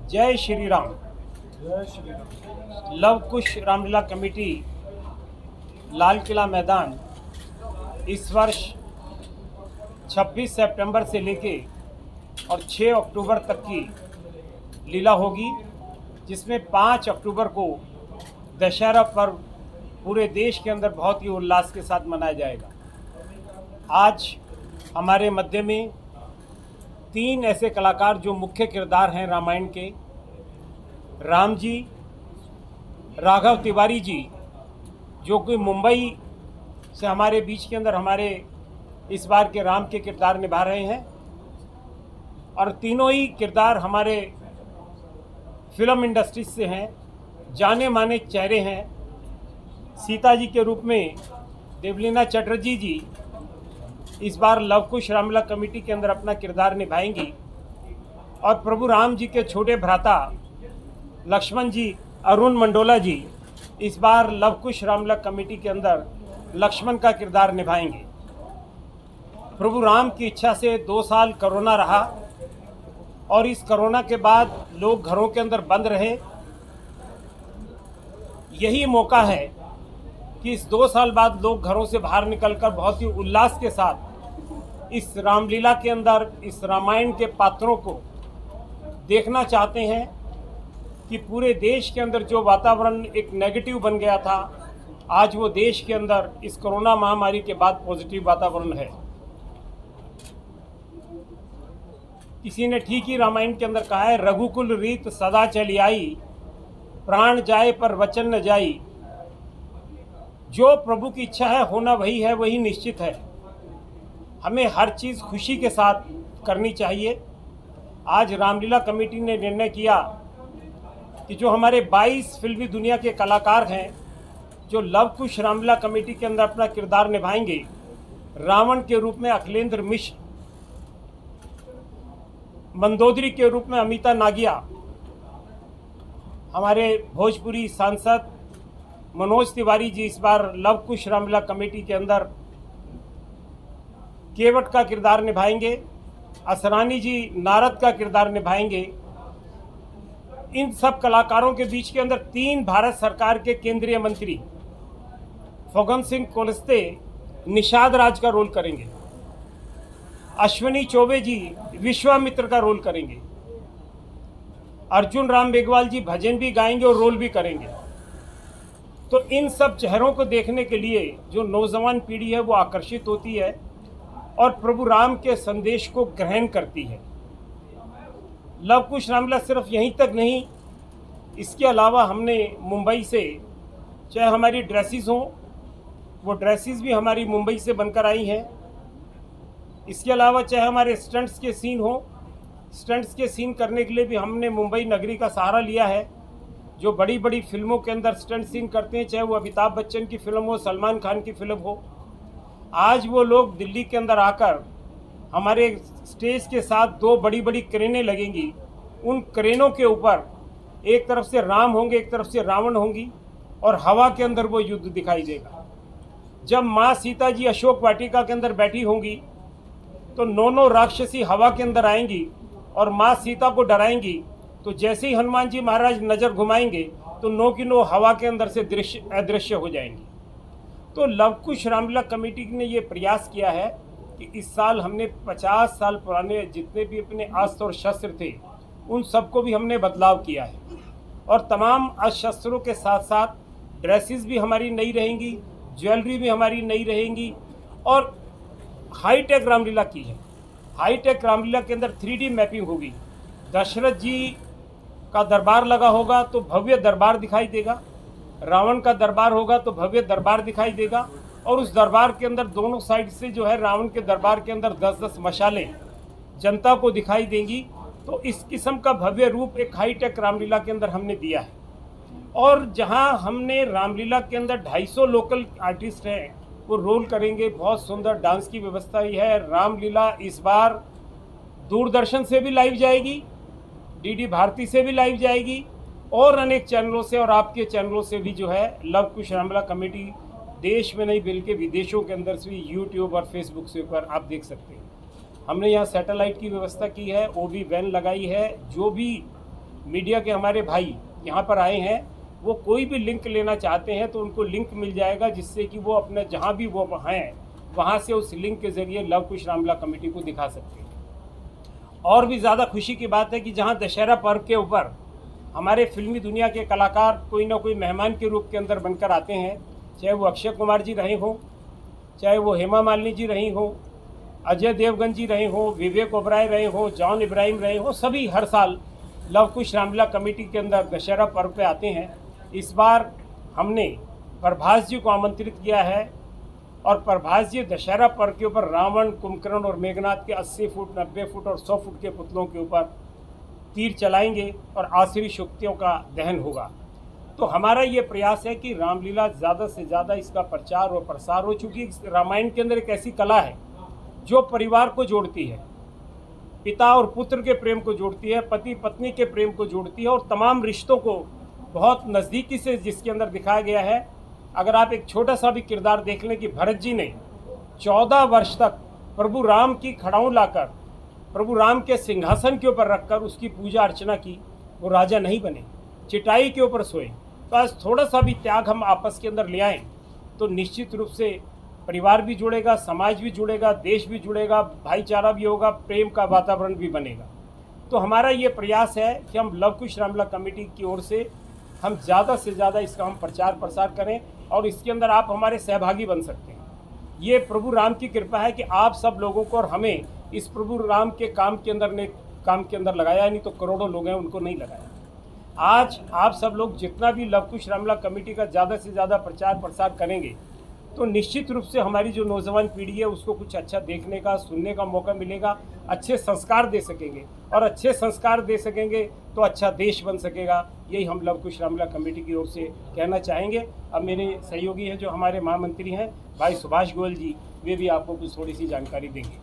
जय श्री राम। जय श्री राम। लव कुश रामलीला कमेटी लाल किला मैदान इस वर्ष 26 सितंबर से लेके और 6 अक्टूबर तक की लीला होगी, जिसमें 5 अक्टूबर को दशहरा पर्व पूरे देश के अंदर बहुत ही उल्लास के साथ मनाया जाएगा। आज हमारे मध्य में 3 ऐसे कलाकार जो मुख्य किरदार हैं रामायण के, राम जी, राघव तिवारी जी जो कि मुंबई से हमारे बीच के अंदर हमारे इस बार के राम के किरदार निभा रहे हैं, और तीनों ही किरदार हमारे फिल्म इंडस्ट्री से हैं, जाने माने चेहरे हैं। सीता जी के रूप में देवलीना चटर्जी जी इस बार लव कुश रामलीला कमेटी के अंदर अपना किरदार निभाएंगी, और प्रभु राम जी के छोटे भ्राता लक्ष्मण जी अरुण मंडोला जी इस बार लव कुश रामलीला कमेटी के अंदर लक्ष्मण का किरदार निभाएंगे। प्रभु राम की इच्छा से 2 साल कोरोना रहा, और इस कोरोना के बाद लोग घरों के अंदर बंद रहे। यही मौका है कि इस 2 साल बाद लोग घरों से बाहर निकलकर बहुत ही उल्लास के साथ इस रामलीला के अंदर इस रामायण के पात्रों को देखना चाहते हैं कि पूरे देश के अंदर जो वातावरण एक नेगेटिव बन गया था, आज वो देश के अंदर इस कोरोना महामारी के बाद पॉजिटिव वातावरण है। किसी ने ठीक ही रामायण के अंदर कहा है, रघुकुल रीत सदा चली आई, प्राण जाए पर वचन न जाई। जो प्रभु की इच्छा है होना वही है, वही निश्चित है। हमें हर चीज़ खुशी के साथ करनी चाहिए। आज रामलीला कमेटी ने निर्णय किया कि जो हमारे 22 फिल्मी दुनिया के कलाकार हैं जो लव कुश रामलीला कमेटी के अंदर अपना किरदार निभाएंगे, रावण के रूप में अखिलेंद्र मिश्र, मंदोदरी के रूप में अमिता नागिया, हमारे भोजपुरी सांसद मनोज तिवारी जी इस बार लव कुश रामलीला कमेटी के अंदर केवट का किरदार निभाएंगे, असरानी जी नारद का किरदार निभाएंगे। इन सब कलाकारों के बीच के अंदर 3 भारत सरकार के केंद्रीय मंत्री फग्गन सिंह कुलस्ते निषाद राज का रोल करेंगे, अश्विनी चौबे जी विश्वामित्र का रोल करेंगे, अर्जुन राम मेघवाल जी भजन भी गाएंगे और रोल भी करेंगे। तो इन सब चेहरों को देखने के लिए जो नौजवान पीढ़ी है वो आकर्षित होती है और प्रभु राम के संदेश को ग्रहण करती है। लव कुश रामलीला सिर्फ यहीं तक नहीं, इसके अलावा हमने मुंबई से, चाहे हमारी ड्रेसेस हों, वो ड्रेसेस भी हमारी मुंबई से बनकर आई हैं। इसके अलावा चाहे हमारे स्टंट्स के सीन हों, स्टंट्स के सीन करने के लिए भी हमने मुंबई नगरी का सहारा लिया है। जो बड़ी बड़ी फिल्मों के अंदर स्टंट सीन करते हैं, चाहे वो अमिताभ बच्चन की फिल्म हो, सलमान खान की फिल्म हो, आज वो लोग दिल्ली के अंदर आकर हमारे स्टेज के साथ 2 बड़ी बड़ी क्रेनें लगेंगी। उन क्रेनों के ऊपर एक तरफ से राम होंगे, एक तरफ से रावण होंगी, और हवा के अंदर वो युद्ध दिखाई देगा। जब माँ सीता जी अशोक वाटिका के अंदर बैठी होंगी तो 9 राक्षसी हवा के अंदर आएंगी और माँ सीता को डराएंगी। तो जैसे ही हनुमान जी महाराज नज़र घुमाएंगे तो 9 की 9 हवा के अंदर से अदृश्य हो जाएंगी। तो लव कुश रामलीला कमेटी ने ये प्रयास किया है कि इस साल हमने 50 साल पुराने जितने भी अपने अस्त्र और शस्त्र थे उन सबको भी हमने बदलाव किया है, और तमाम अस्त्र के साथ साथ ड्रेसेस भी हमारी नई रहेंगी, ज्वेलरी भी हमारी नई रहेंगी, और हाईटेक रामलीला की है। हाईटेक रामलीला के अंदर 3D मैपिंग होगी। दशरथ जी का दरबार लगा होगा तो भव्य दरबार दिखाई देगा, रावण का दरबार होगा तो भव्य दरबार दिखाई देगा, और उस दरबार के अंदर दोनों साइड से जो है रावण के दरबार के अंदर 10-10 मशालें जनता को दिखाई देंगी। तो इस किस्म का भव्य रूप एक हाईटेक रामलीला के अंदर हमने दिया है। और जहां हमने रामलीला के अंदर 250 लोकल आर्टिस्ट हैं वो रोल करेंगे। बहुत सुंदर डांस की व्यवस्था ही है। रामलीला इस बार दूरदर्शन से भी लाइव जाएगी, डीडी भारती से भी लाइव जाएगी, और अनेक चैनलों से और आपके चैनलों से भी जो है लव कुश रामलीला कमेटी देश में नहीं बल्कि विदेशों के अंदर से भी यूट्यूब और फेसबुक से ऊपर आप देख सकते हैं। हमने यहाँ सैटेलाइट की व्यवस्था की है, ओबी वैन लगाई है। जो भी मीडिया के हमारे भाई यहाँ पर आए हैं, वो कोई भी लिंक लेना चाहते हैं तो उनको लिंक मिल जाएगा, जिससे कि वो अपने जहाँ भी वो हैं वहाँ से उस लिंक के ज़रिए लव कुश रामलीला कमेटी को दिखा सकते हैं। और भी ज़्यादा खुशी की बात है कि जहाँ दशहरा पर्व के ऊपर हमारे फिल्मी दुनिया के कलाकार कोई ना कोई मेहमान के रूप के अंदर बनकर आते हैं, चाहे वो अक्षय कुमार जी रहे हों, चाहे वो हेमा मालिनी जी रही हों, अजय देवगन जी रहे हों, विवेक ओबराय रहे हों, जॉन इब्राहिम रहे हों, सभी हर साल लव कुश रामलीला कमेटी के अंदर दशहरा पर्व पे आते हैं। इस बार हमने प्रभास जी को आमंत्रित किया है और प्रभास जी दशहरा पर्व के ऊपर रावण, कुंभकर्ण और मेघनाथ के 80 फुट, 90 फुट और 100 फुट के पुतलों के ऊपर तीर चलाएंगे और आसुरी शक्तियों का दहन होगा। तो हमारा ये प्रयास है कि रामलीला ज़्यादा से ज़्यादा इसका प्रचार और प्रसार हो, चूँकि रामायण के अंदर एक ऐसी कला है जो परिवार को जोड़ती है, पिता और पुत्र के प्रेम को जोड़ती है, पति पत्नी के प्रेम को जोड़ती है और तमाम रिश्तों को बहुत नज़दीकी से जिसके अंदर दिखाया गया है। अगर आप एक छोटा सा भी किरदार देख लें कि भरत जी ने 14 वर्ष तक प्रभु राम की खड़ाऊं लाकर प्रभु राम के सिंहासन के ऊपर रखकर उसकी पूजा अर्चना की, वो राजा नहीं बने, चटाई के ऊपर सोए। तो आज थोड़ा सा भी त्याग हम आपस के अंदर ले आएँ तो निश्चित रूप से परिवार भी जुड़ेगा, समाज भी जुड़ेगा, देश भी जुड़ेगा, भाईचारा भी होगा, प्रेम का वातावरण भी बनेगा। तो हमारा ये प्रयास है कि हम लव कुश रामलीला कमेटी की ओर से हम ज़्यादा से ज़्यादा इसका हम प्रचार प्रसार करें और इसके अंदर आप हमारे सहभागी बन सकते हैं। ये प्रभु राम की कृपा है कि आप सब लोगों को और हमें इस प्रभु राम के काम के अंदर लगाया, नहीं तो करोड़ों लोग हैं उनको नहीं लगाया। आज आप सब लोग जितना भी लव कुश रामलीला कमेटी का ज़्यादा से ज़्यादा प्रचार प्रसार करेंगे तो निश्चित रूप से हमारी जो नौजवान पीढ़ी है उसको कुछ अच्छा देखने का, सुनने का मौका मिलेगा, अच्छे संस्कार दे सकेंगे और अच्छे संस्कार दे सकेंगे तो अच्छा देश बन सकेगा। यही हम लव कुश रामलीला कमेटी की ओर से कहना चाहेंगे। अब मेरे सहयोगी हैं जो हमारे महामंत्री हैं भाई सुभाष गोयल जी, वे भी आपको कुछ थोड़ी सी जानकारी देंगे।